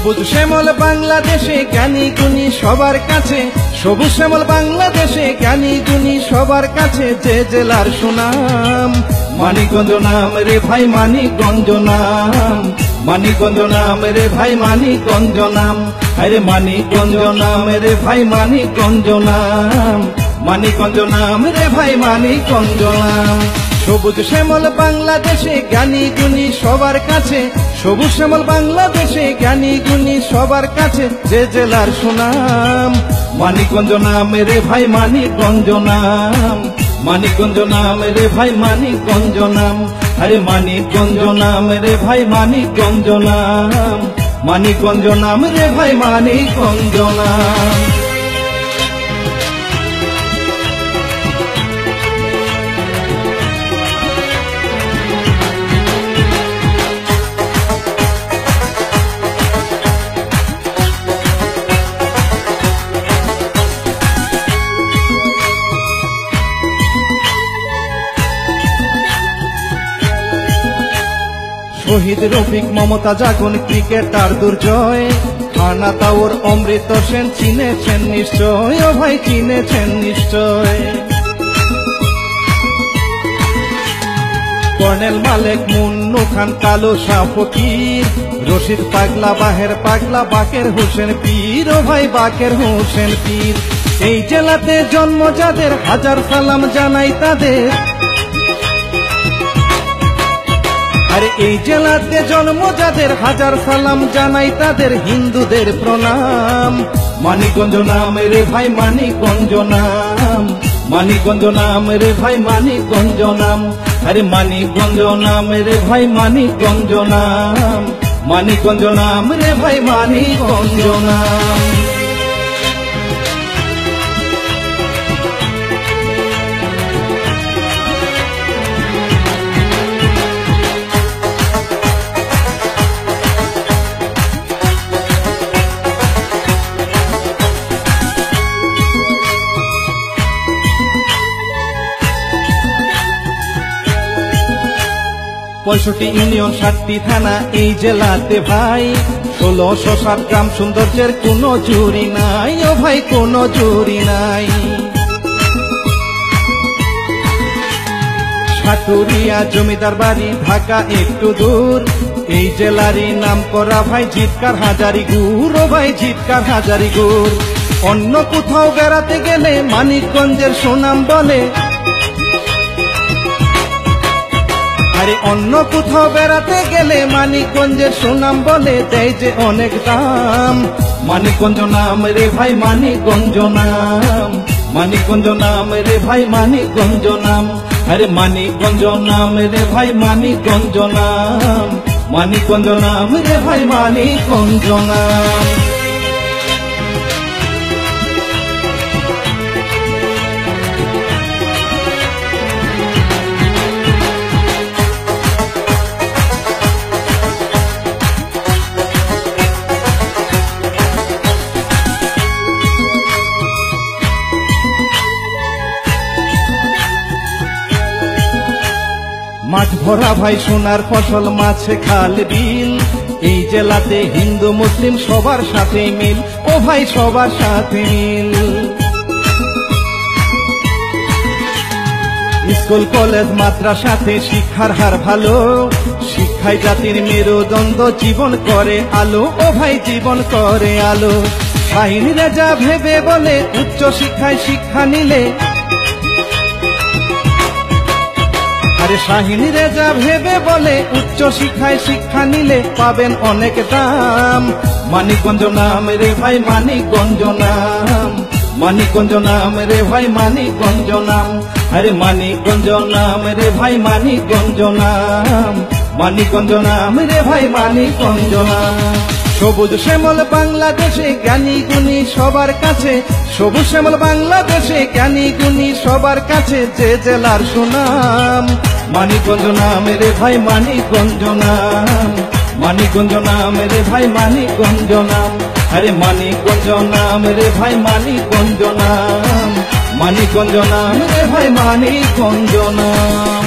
সবুজ শ্যামল বাংলাদেশে জ্ঞানী গুণী সবার কাছে, সবুজ শ্যামল বাংলাদেশে জ্ঞানী গুণী সবার কাছে, যে জেলার সুনাম মানিকগঞ্জ নাম রে ভাই, মানিকগঞ্জ নাম, মানিকগঞ্জ নাম রে ভাই, মানিকগঞ্জ নাম, আরে মানিকগঞ্জ নাম রে ভাই, মানিকগঞ্জ নাম, মানিকগঞ্জ নাম রে ভাই, মানিকগঞ্জ নাম। সবুজ শ্যামল বাংলাদেশে জ্ঞানী গুণী সবার কাছে, সবুজ শ্যামল বাংলাদেশে জ্ঞানী গুণী সবার কাছে, যে জেলার সুনাম মানিকগঞ্জ নাম রে ভাই, মানিকগঞ্জ নাম, মানিকগঞ্জ নাম রে ভাই, মানিকগঞ্জ নাম, আরে মানিকগঞ্জ নাম রে ভাই, মানিকগঞ্জ নাম, মানিকগঞ্জ নাম রে ভাই, মানিকগঞ্জ নাম। শহীদ রফিক, মমতা জাগন, ক্রিকেটার দুর্জয়, খানা তাওর, অমৃত সেন চিনেছেন নিশ্চয়, ও ভাই চিনেছেন নিশ্চয়। কর্নেল মালেক, মুন্নু খান, কালো শাহ ফকির, রশিদ পাগলা, বাহের পাগলা, বাকের হোসেন পীর, ও ভাই বাকের হোসেন পীর। এই জেলাতে জন্ম যাদের, হাজার সালাম জানাই তাদের, আরে এই জেলাতে জন্ম যাদের, হাজার সালাম জানাই তাদের, হিন্দুদের প্রণাম। মানিকগঞ্জ নাম রে ভাই, মানিকগঞ্জ নাম, মানিকগঞ্জ নাম রে ভাই, মানিকগঞ্জ নাম, আরে মানিকগঞ্জ নাম রে ভাই, মানিকগঞ্জ নাম, মানিকগঞ্জ নাম রে ভাই, মানিকগঞ্জ নাম। পঁয়ষট্টি ইউনিয়ন, 7টি থানা এই জেলাতে ভাই, 1607 গ্রাম, সৌন্দর্যের কোনো জুরি নাই, ও ভাই কোনো জুরি নাই। সাটুরিয়া জমিদার বাড়ি, ঢাকা একটু দূর, এই জেলারই নাম করা ভাই জিতকার হাজারিগুড়, ও ভাই জিতকার হাজারিগুড়। অন্য কোথাও বেড়াতে গেলে মানিকগঞ্জের সুনাম বলে, আরে অন্য কোথাও বেড়াতে গেলে মানিকগঞ্জের সুনাম বলে, দেয় যে অনেক দাম। মানিকগঞ্জ নাম রে ভাই, মানিকগঞ্জ নাম, মানিকগঞ্জ নাম রে ভাই, মানিকগঞ্জ নাম, আরে মানিকগঞ্জ নাম রে ভাই, মানিকগঞ্জ নাম, মানিকগঞ্জ নাম রে ভাই, মানিকগঞ্জ নাম। মাঠ ভরা ভাই সোনার ফসল, মাছে খাল বিল, এই জেলাতে হিন্দু মুসলিম সবার সাথে মিল, ও ভাই সবার সাথে মিল। স্কুল কলেজ মাদ্রাসাতে শিক্ষার হার ভালো, শিক্ষায় জাতির মেরুদণ্ড, জীবন করে আলো, ও ভাই জীবন করে আলো। শাহিন রেজা ভেবে বলে, উচ্চ শিক্ষায় শিক্ষা নিলে, আরে শাহিন রেজা ভেবে বলে, উচ্চ শিক্ষায় শিক্ষা নিলে পাবেন অনেক দাম। মানিকগঞ্জ নাম রে ভাই, মানিকগঞ্জ নাম, মানিকগঞ্জ নাম রে ভাই, মানিকগঞ্জ নাম, আরে মানিকগঞ্জ নাম রে ভাই, মানিকগঞ্জ নাম, মানিকগঞ্জ নাম রে ভাই, মানিকগঞ্জ নাম। সবুজ শ্যামল বাংলাদেশে জ্ঞানী গুণী সবার কাছে, সবুজ শ্যামল বাংলাদেশে জ্ঞানী গুণী সবার কাছে, যে জেলার সুনাম মানিকগঞ্জ নাম রে ভাই, মানিকগঞ্জ নাম, মানিকগঞ্জ নাম রে ভাই, মানিকগঞ্জ নাম, আরে মানিকগঞ্জ নাম রে ভাই, মানিকগঞ্জ নাম, মানিকগঞ্জ নাম রে ভাই, মানিকগঞ্জ নাম।